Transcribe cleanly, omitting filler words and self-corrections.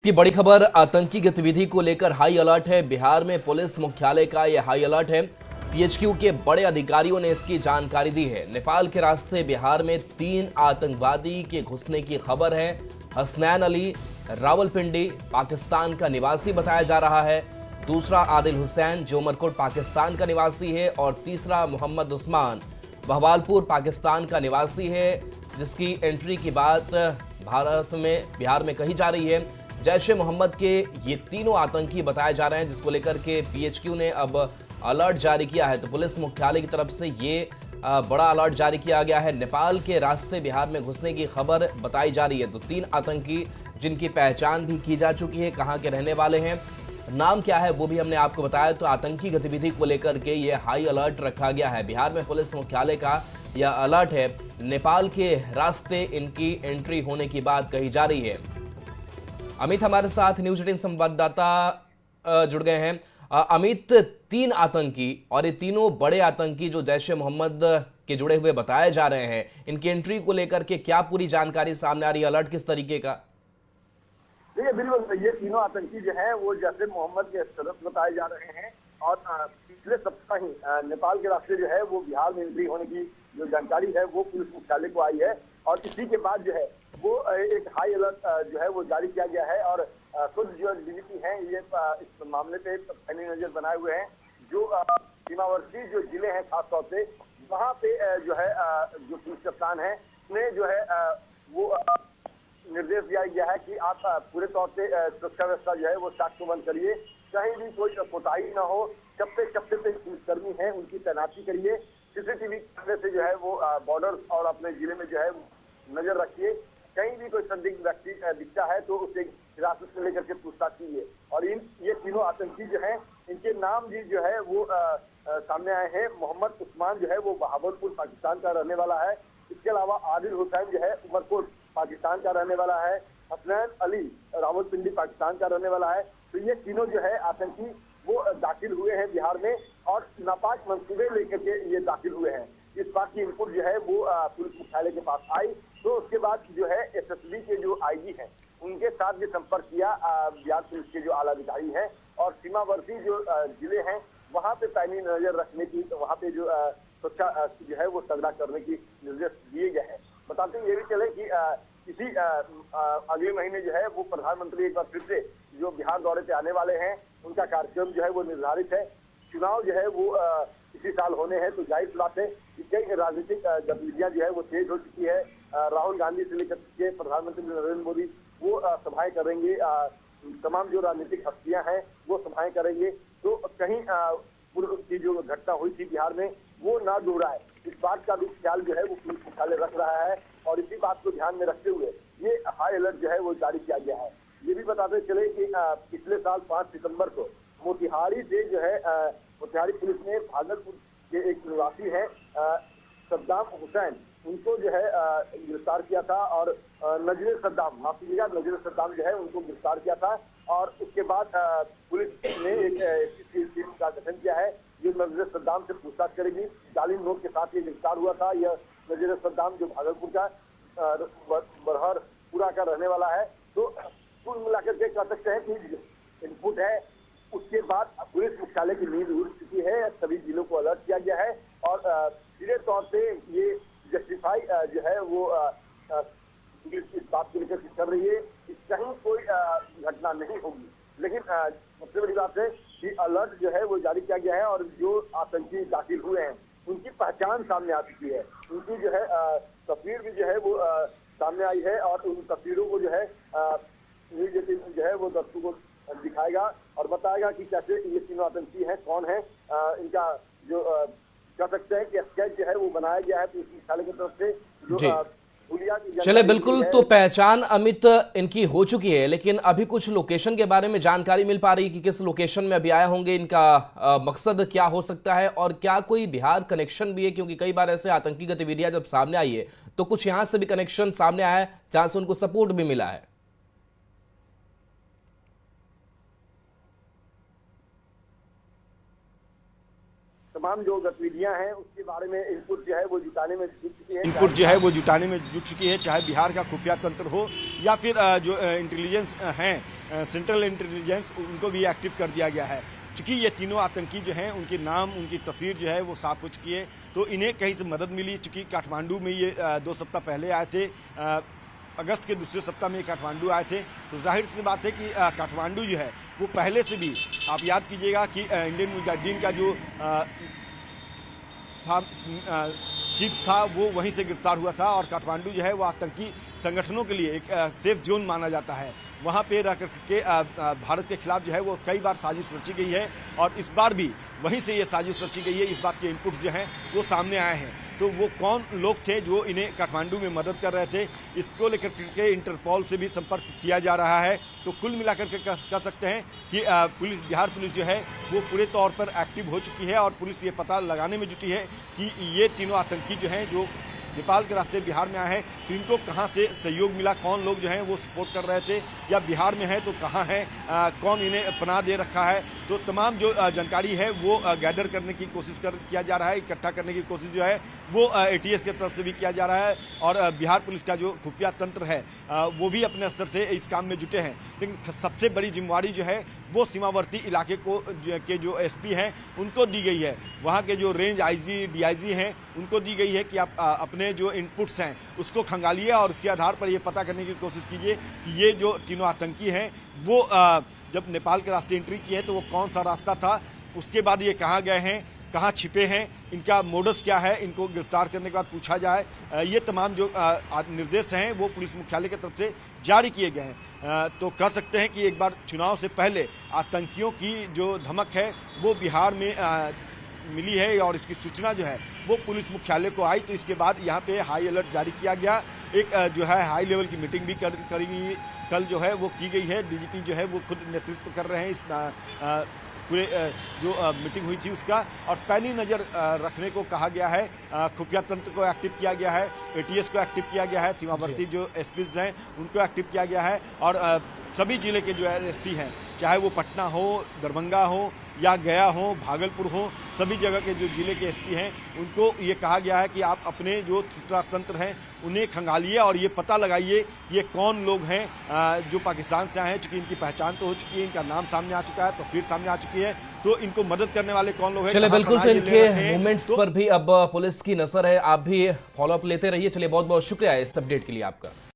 की बड़ी खबर आतंकी गतिविधि को लेकर हाई अलर्ट है। बिहार में पुलिस मुख्यालय का यह हाई अलर्ट है। पीएचक्यू के बड़े अधिकारियों ने इसकी जानकारी दी है। नेपाल के रास्ते बिहार में 3 आतंकवादी के घुसने की खबर है। हसनैन अली रावलपिंडी पाकिस्तान का निवासी बताया जा रहा है। दूसरा आदिल हुसैन जो उमरकोट पाकिस्तान का निवासी है और तीसरा मोहम्मद उस्मान बहवालपुर पाकिस्तान का निवासी है, जिसकी एंट्री की बात बिहार में कही जा रही है। जैश ए मोहम्मद के ये तीनों आतंकी बताए जा रहे हैं, जिसको लेकर के पीएचक्यू ने अब अलर्ट जारी किया है। तो पुलिस मुख्यालय की तरफ से ये बड़ा अलर्ट जारी किया गया है। नेपाल के रास्ते बिहार में घुसने की खबर बताई जा रही है। तो 3 आतंकी जिनकी पहचान भी की जा चुकी है, कहाँ के रहने वाले हैं, नाम क्या है वो भी हमने आपको बताया। तो आतंकी गतिविधि को लेकर के ये हाई अलर्ट रखा गया है। बिहार में पुलिस मुख्यालय का यह अलर्ट है। नेपाल के रास्ते इनकी एंट्री होने की बात कही जा रही है। अमित हमारे साथ न्यूज 18 संवाददाता जुड़ गए हैं। अमित, 3 आतंकी और ये तीनों बड़े आतंकी जो जैश ए मोहम्मद के जुड़े हुए बताए जा रहे हैं, इनकी एंट्री को लेकर के क्या पूरी जानकारी सामने आ रही है? अलर्ट किस तरीके का? देखिए, बिल्कुल ये तीनों आतंकी जो है वो जैश ए मोहम्मद के सदस्य बताए जा रहे हैं और पिछले सप्ताह ही नेपाल के रास्ते जो है वो बिहार में एंट्री होने की जो जानकारी है वो पुलिस मुख्यालय को आई है और इसी के बाद जो है वो एक हाई अलर्ट जो है वो जारी किया गया है और खुद जो डीजीपी हैं ये इस मामले पे पैनी नजर बनाए हुए हैं। जो सीमावर्ती जो जिले हैं खासतौर से वहाँ पे जो है जो पुलिस कप्तान है उसने जो है वो निर्देश दिया गया है कि आप पूरे तौर से सुरक्षा व्यवस्था जो है वो साक्ष्यबंद करिए, कहीं भी कोई कोताही ना हो। चप्पे चप्पे पे पुलिसकर्मी हैं उनकी तैनाती करिए, सीसीटीवी कैमरे से जो है वो बॉर्डर और अपने जिले में जो है नजर रखिए। कहीं भी कोई संदिग्ध व्यक्ति दिखता है तो उसे हिरासत में लेकर के पूछताछ कीजिए। और ये तीनों आतंकी जो हैं इनके नाम भी जो है वो सामने आए हैं। मोहम्मद उस्मान जो है वो बहावलपुर पाकिस्तान का रहने वाला है। इसके अलावा आदिल हुसैन जो है उमरकोट पाकिस्तान का रहने वाला है। हसनैन अली रावलपिंडी पाकिस्तान का रहने वाला है। तो ये तीनों जो है आतंकी वो दाखिल हुए हैं बिहार में और नापाक मंसूबे लेकर के ये दाखिल हुए हैं। इस बात की इनपुट जो है वो पुलिस मुख्यालय के पास आई तो उसके बाद जो है एसएसबी के जो आईजी हैं उनके साथ भी संपर्क किया बिहार पुलिस के जो आला अधिकारी हैं और सीमावर्ती जो जिले हैं वहाँ पे पैनी नजर रखने की, वहाँ पे जो सुरक्षा जो है वो तगड़ा करने की निर्देश दिए गए हैं। बताते ये भी चले कि इसी अगले महीने जो है वो प्रधानमंत्री एक बार फिर से जो बिहार दौरे पे आने वाले हैं, उनका कार्यक्रम जो है वो निर्धारित है। चुनाव जो है वो इसी साल होने हैं तो जाहिर बात है कि कई राजनीतिक गतिविधियां जो है वो तेज हो चुकी है। राहुल गांधी से लेकर के प्रधानमंत्री नरेंद्र मोदी वो सभाएं करेंगे, तमाम जो राजनीतिक हस्तियां हैं वो सभाएं करेंगे। तो कहीं पूर्व की जो घटना हुई थी बिहार में वो ना दोहराए, इस बात का भी ख्याल जो है वो पुलिस मुख्यालय रख रहा है और इसी बात को ध्यान में रखते हुए ये हाई अलर्ट जो है वो जारी किया गया है। ये भी बताते चले कि पिछले साल 5 सितंबर को मोतिहारी से जो है मोतिहारी पुलिस ने भागलपुर के एक निवासी है सद्दाम हुसैन, उनको जो है गिरफ्तार किया था और नजरे सद्दाम सद्दाम जो है उनको गिरफ्तार किया था और उसके बाद पुलिस ने एक टीम का गठन किया है जो नजरे सद्दाम से पूछताछ करेगी। जालिम नोट के साथ ये गिरफ्तार हुआ था। यह नजरे सद्दाम जो भागलपुर का बरहरपुरा का रहने वाला है। तो कुल मिलाकर के कह सकते हैं कि इनपुट है उसके बाद पुलिस मुख्यालय की नींद उड़ चुकी है, सभी जिलों को अलर्ट किया गया है और सीधे तौर से ये जस्टिफाई जो है वो पुलिस इस बात को लेकर कर रही है कि कहीं कोई घटना नहीं होगी। लेकिन सबसे बड़ी बात है कि अलर्ट जो है वो जारी किया गया है और जो आतंकी दाखिल हुए हैं उनकी पहचान सामने आ चुकी है। उनकी जो है तस्वीर भी जो है वो सामने आई है और उन तस्वीरों को जो है न्यूज 18 जो है वो दर्शकों को दिखाएगा और बताएगा कि कैसे ये तीनों आतंकी हैं, कौन है। इनका जो कह सकते हैं कि स्केच जो है वो बनाया गया है पुलिस मुख्यालय की तरफ से जो चले बिल्कुल। तो पहचान अमित इनकी हो चुकी है, लेकिन अभी कुछ लोकेशन के बारे में जानकारी मिल पा रही है कि किस लोकेशन में अभी आए होंगे, इनका मकसद क्या हो सकता है और क्या कोई बिहार कनेक्शन भी है? क्योंकि कई बार ऐसे आतंकी गतिविधियां जब सामने आई है तो कुछ यहां से भी कनेक्शन सामने आया है जहां से उनको सपोर्ट भी मिला है। तमाम जो गतिविधियां हैं उसके बारे में इनपुट जो है वो जुटाने में जुट चुकी है। चाहे बिहार का खुफिया तंत्र हो या फिर जो इंटेलिजेंस हैं, सेंट्रल इंटेलिजेंस, उनको भी एक्टिव कर दिया गया है। चूंकि ये तीनों आतंकी जो हैं उनके नाम, उनकी तस्वीर जो है वो साफ हो चुकी है, तो इन्हें कहीं से मदद मिली। चूंकि काठमांडू में ये 2 सप्ताह पहले आए थे, अगस्त के दूसरे सप्ताह में काठमांडू आए थे, तो जाहिर सी बात है कि काठमांडू जो है वो पहले से भी, आप याद कीजिएगा कि इंडियन मुजाहिदीन का जो था चीफ था वो वहीं से गिरफ्तार हुआ था, और काठमांडू जो है वो आतंकी संगठनों के लिए एक सेफ जोन माना जाता है। वहाँ पे रह करके भारत के खिलाफ जो है वो कई बार साजिश रची गई है, और इस बार भी वहीं से ये साजिश रची गई है। इस बात के इनपुट्स जो हैं वो सामने आए हैं। तो वो कौन लोग थे जो इन्हें काठमांडू में मदद कर रहे थे, इसको लेकर के इंटरपोल से भी संपर्क किया जा रहा है। तो कुल मिलाकर के कह सकते हैं कि बिहार पुलिस जो है वो पूरे तौर पर एक्टिव हो चुकी है, और पुलिस ये पता लगाने में जुटी है कि ये तीनों आतंकी जो हैं जो नेपाल के रास्ते बिहार में आए हैं, तो इनको कहां से सहयोग मिला, कौन लोग जो हैं वो सपोर्ट कर रहे थे, या बिहार में है तो कहां है, कौन इन्हें पनाह दे रखा है। तो तमाम जो जानकारी है वो गैदर करने की कोशिश किया जा रहा है, इकट्ठा करने की कोशिश जो है वो ATS की तरफ से भी किया जा रहा है, और बिहार पुलिस का जो खुफिया तंत्र है वो भी अपने स्तर से इस काम में जुटे हैं। लेकिन सबसे बड़ी जिम्मेवारी जो है वो सीमावर्ती इलाके के जो SP हैं उनको दी गई है। वहाँ के जो रेंज IG DIG हैं उनको दी गई है कि आप अपने जो इनपुट्स हैं उसको खंगालिए, और उसके आधार पर ये पता करने की कोशिश कीजिए कि ये जो तीनों आतंकी हैं वो जब नेपाल के रास्ते एंट्री की है तो वो कौन सा रास्ता था, उसके बाद ये कहाँ गए हैं, कहाँ छिपे हैं, इनका मोडस क्या है, इनको गिरफ्तार करने के बाद पूछा जाए। ये तमाम जो निर्देश हैं वो पुलिस मुख्यालय की तरफ से जारी किए गए हैं। तो कह सकते हैं कि एक बार चुनाव से पहले आतंकियों की जो धमक है वो बिहार में मिली है, और इसकी सूचना जो है वो पुलिस मुख्यालय को आई, तो इसके बाद यहाँ पे हाई अलर्ट जारी किया गया। एक जो है हाई लेवल की मीटिंग भी करी गई, कल जो है वो की गई है। DGP जो है वो खुद नेतृत्व कर रहे हैं इस पूरे जो मीटिंग हुई थी उसका, और पैनी नज़र रखने को कहा गया है। खुफिया तंत्र को एक्टिव किया गया है, ATS को एक्टिव किया गया है, सीमावर्ती जो SPs हैं उनको एक्टिव किया गया है, और सभी जिले के जो SP हैं, चाहे वो पटना हो, दरभंगा हो या गया हो, भागलपुर हो, सभी जगह के जो जिले के SP हैं उनको ये कहा गया है कि आप अपने जो सूचना तंत्र हैं उन्हें खंगालिए, और ये पता लगाइए ये कौन लोग हैं जो पाकिस्तान से आए हैं। चूंकि इनकी पहचान तो हो चुकी है, इनका नाम सामने आ चुका है, तस्वीर सामने आ चुकी है, तो इनको मदद करने वाले कौन लोग हैं। चलिए, बिल्कुल, तो इनके मूवमेंट्स पर भी अब पुलिस की नजर है, आप भी फॉलोअप लेते रहिए। चलिए, बहुत बहुत शुक्रिया इस अपडेट के लिए आपका।